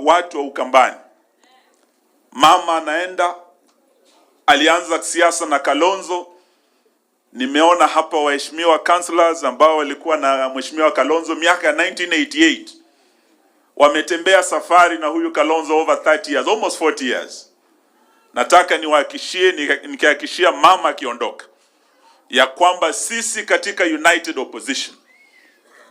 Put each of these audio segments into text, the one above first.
watu wa Ukambani. Mama anaenda, alianza siasa na Kalonzo. Nimeona hapa waheshimiwa councillors ambao walikuwa na mheshimiwa Kalonzo miaka ya 1988. Wametembea safari na huyu Kalonzo over 30 years, almost 40 years. Nataka nikihakikishia mama akiondoka ya kwamba sisi katika United Opposition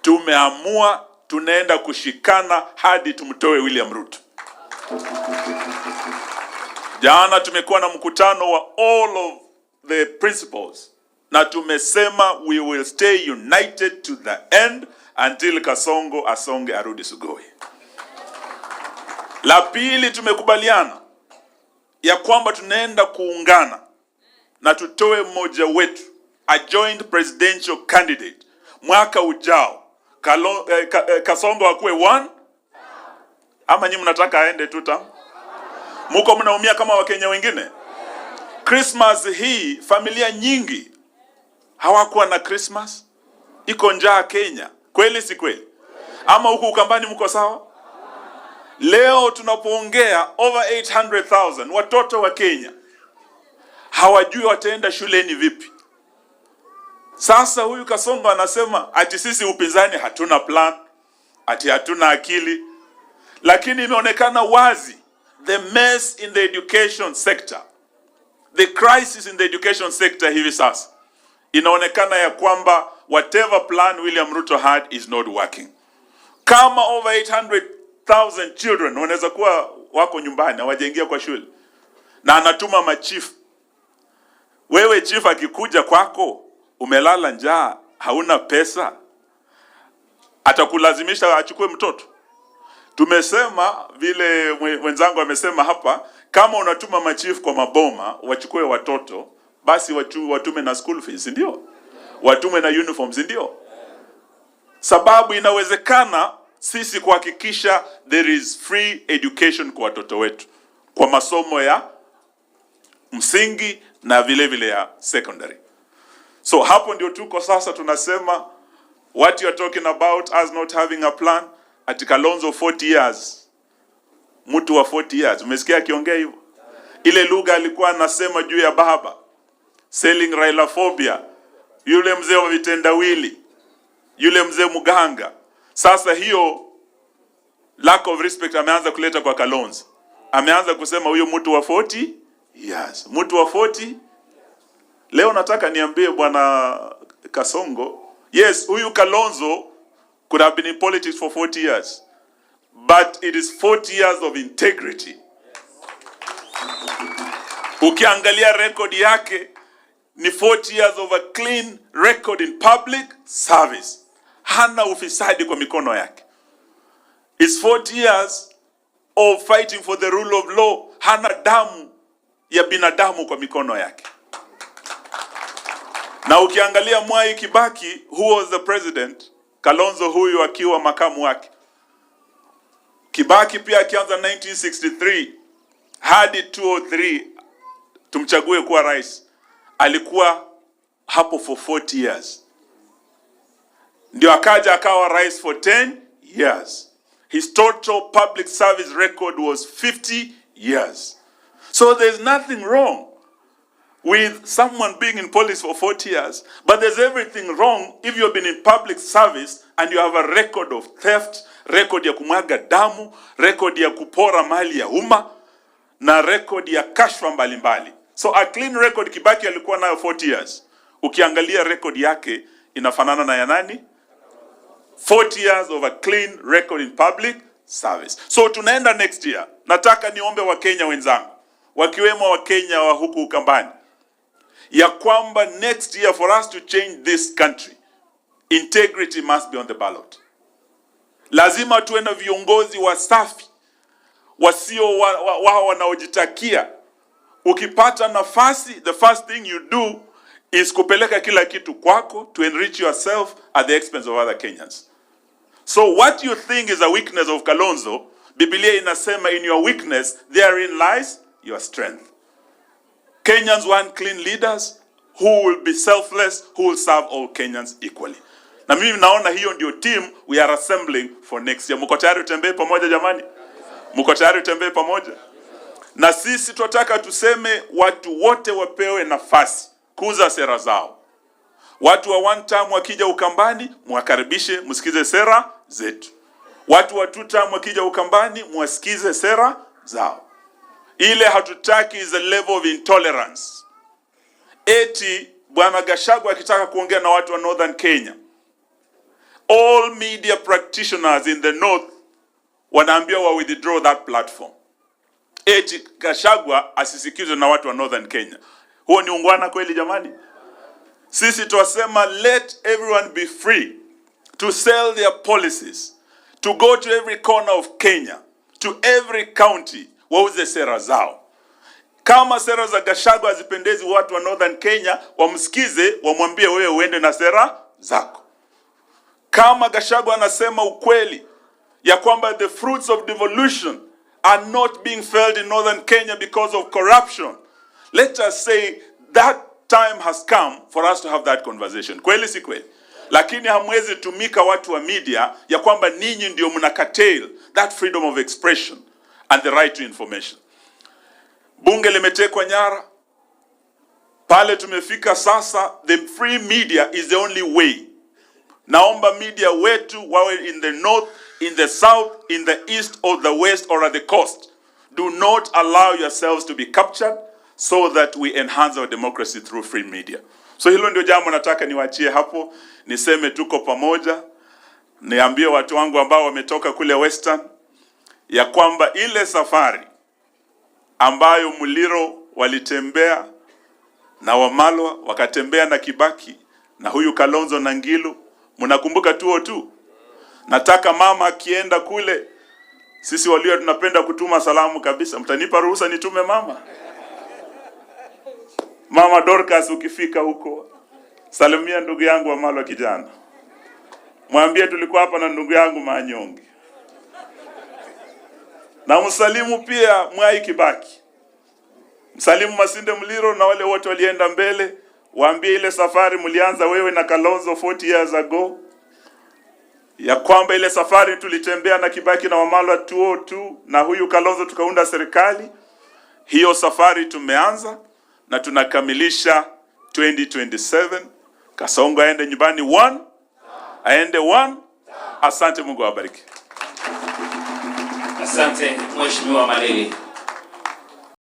tumeamua tunaenda kushikana hadi tumtoe William Ruto. Jana tumekuwa na mkutano wa all of the principals na tumesema we will stay united to the end until Kasongo asonge arudi Sugoi. La pili, tumekubaliana ya kwamba tunaenda kuungana na tutoe mmoja wetu a joint presidential candidate mwaka ujao. Kasongo akuwe 1 ama nyinyi mnataka aende 2 term? Muko mnaumia kama Wakenya wengine? Christmas hii familia nyingi hawakuwa na Christmas. Iko njaa Kenya. Kweli si kweli? Ama huku Ukambani mko sawa? Leo tunapoongea over 800,000 watoto wa Kenya hawajui wataenda shuleni vipi. Sasa huyu Kasongo anasema ati sisi upinzani hatuna plan, ati hatuna akili. Lakini imeonekana wazi the mess in the education sector, the crisis in the education sector hivi sasa. Inaonekana ya kwamba whatever plan William Ruto had is not working. Kama over 800,000 children wanaweza kuwa wako nyumbani hawajaingia kwa shule na anatuma machifu. Wewe chief akikuja kwako umelala njaa, hauna pesa, atakulazimisha achukue mtoto? Tumesema vile wenzangu amesema hapa, kama unatuma machief kwa maboma wachukue watoto, basi watume na school fees, ndio? Watume na uniforms, ndio? Sababu inawezekana sisi kuhakikisha there is free education kwa watoto wetu kwa masomo ya msingi na vile vile ya secondary. So hapo ndio tuko sasa, tunasema what you are talking about as not having a plan. Ati Kalonzo 40 years, mtu wa 40 years, umesikia akiongea hivyo? Ile lugha alikuwa anasema juu ya baba, selling Railaphobia, yule mzee wa vitendawili, yule mzee muganga. Sasa hiyo lack of respect ameanza kuleta kwa Kalonzo. Ameanza kusema huyo mtu wa 40 years, mtu wa 40. Leo nataka niambie bwana Kasongo, yes, huyu Kalonzo could have been in politics for 40 years, but it is 40 years of integrity. Ukiangalia record yake ni 40 years of a clean record in public service. Hana ufisadi kwa mikono yake. It's 40 years of fighting for the rule of law. Hana damu ya binadamu kwa mikono yake. Na ukiangalia Mwai Kibaki, who was the president, Kalonzo huyu akiwa makamu wake. Kibaki pia akianza 1963 hadi 2003 tumchague kuwa rais, alikuwa hapo for 40 years. Ndio akaja akawa rais for 10 years. His total public service record was 50 years. So there's nothing wrong with someone being in police for 40 years, but there's everything wrong if you've been in public service and you have a record of theft, record ya kumwaga damu, record ya kupora mali ya umma, na record ya kashfa mbalimbali. So a clean record Kibaki alikuwa nayo 40 years. Ukiangalia record yake inafanana na ya nani? 40 years of a clean record in public service. So tunaenda next year. Nataka niombe Wakenya wenzangu, wakiwemo Wakenya wa huku Ukambani, ya kwamba next year for us to change this country, integrity must be on the ballot. Lazima tuwe na viongozi wasafi, wasio wao wanaojitakia. Ukipata nafasi, the first thing you do is kupeleka kila kitu kwako to enrich yourself at the expense of other Kenyans. So what you think is a weakness of Kalonzo, Biblia inasema in your weakness, therein lies your strength. Kenyans want clean leaders who will be selfless, who will serve all Kenyans equally. Na mimi naona hiyo ndio team we are assembling for next year. Mko tayari tutembee pamoja jamani? Mko tayari tutembee pamoja? Na sisi tunataka tuseme watu wote wapewe nafasi kuuza sera zao. Watu wa one term wakija Ukambani, mwakaribishe msikize sera zetu. Watu wa two term wakija Ukambani, mwasikize sera zao. Ile hatutaki is a level of intolerance. Eti Bwana Gachagua akitaka kuongea na watu wa Northern Kenya, all media practitioners in the north wanaambia wa withdraw that platform. Eti Gachagua asisikizwe na watu wa Northern Kenya. Huo ni ungwana kweli jamani? Sisi tuwasema let everyone be free to sell their policies, to go to every corner of Kenya, to every county, wauze sera zao. Kama sera za Gachagua hazipendezi watu wa Northern Kenya, wamsikize, wamwambie wewe uende na sera zako. Kama Gachagua anasema ukweli ya kwamba the fruits of devolution are not being felt in Northern Kenya because of corruption, let us say that time has come for us to have that conversation. Kweli si kweli? Lakini hamwezi tumika watu wa media ya kwamba ninyi ndio mna curtail that freedom of expression and the right to information. Bunge limetekwa nyara. Pale tumefika sasa, the free media is the only way. Naomba media wetu wawe in the north, in the south, in the east or the west or at the coast. Do not allow yourselves to be captured so that we enhance our democracy through free media. So hilo ndio jambo nataka niwaachie hapo, niseme tuko pamoja. Niambie watu wangu ambao wametoka kule Western ya kwamba ile safari ambayo Muliro walitembea na Wamalwa, wakatembea na Kibaki na huyu Kalonzo na Ngilu, mnakumbuka tuo tu. Nataka mama akienda kule, sisi walio tunapenda kutuma salamu kabisa, mtanipa ruhusa nitume mama? Mama Dorcas, ukifika huko, salimia ndugu yangu Wamalwa kijana. Mwambie tulikuwa hapa na ndugu yangu Manyonge. Na msalimu pia Mwai Kibaki. Msalimu Masinde Muliro na wale wote walienda mbele. Waambie ile safari mlianza wewe na Kalonzo 40 years ago, ya kwamba ile safari tulitembea na Kibaki na Wamalwa 202 na huyu Kalonzo tukaunda serikali. Hiyo safari tumeanza na tunakamilisha 2027. Kasongo aende nyumbani 1, aende 1. Asante, Mungu awabariki. Asante Mheshimiwa Malili.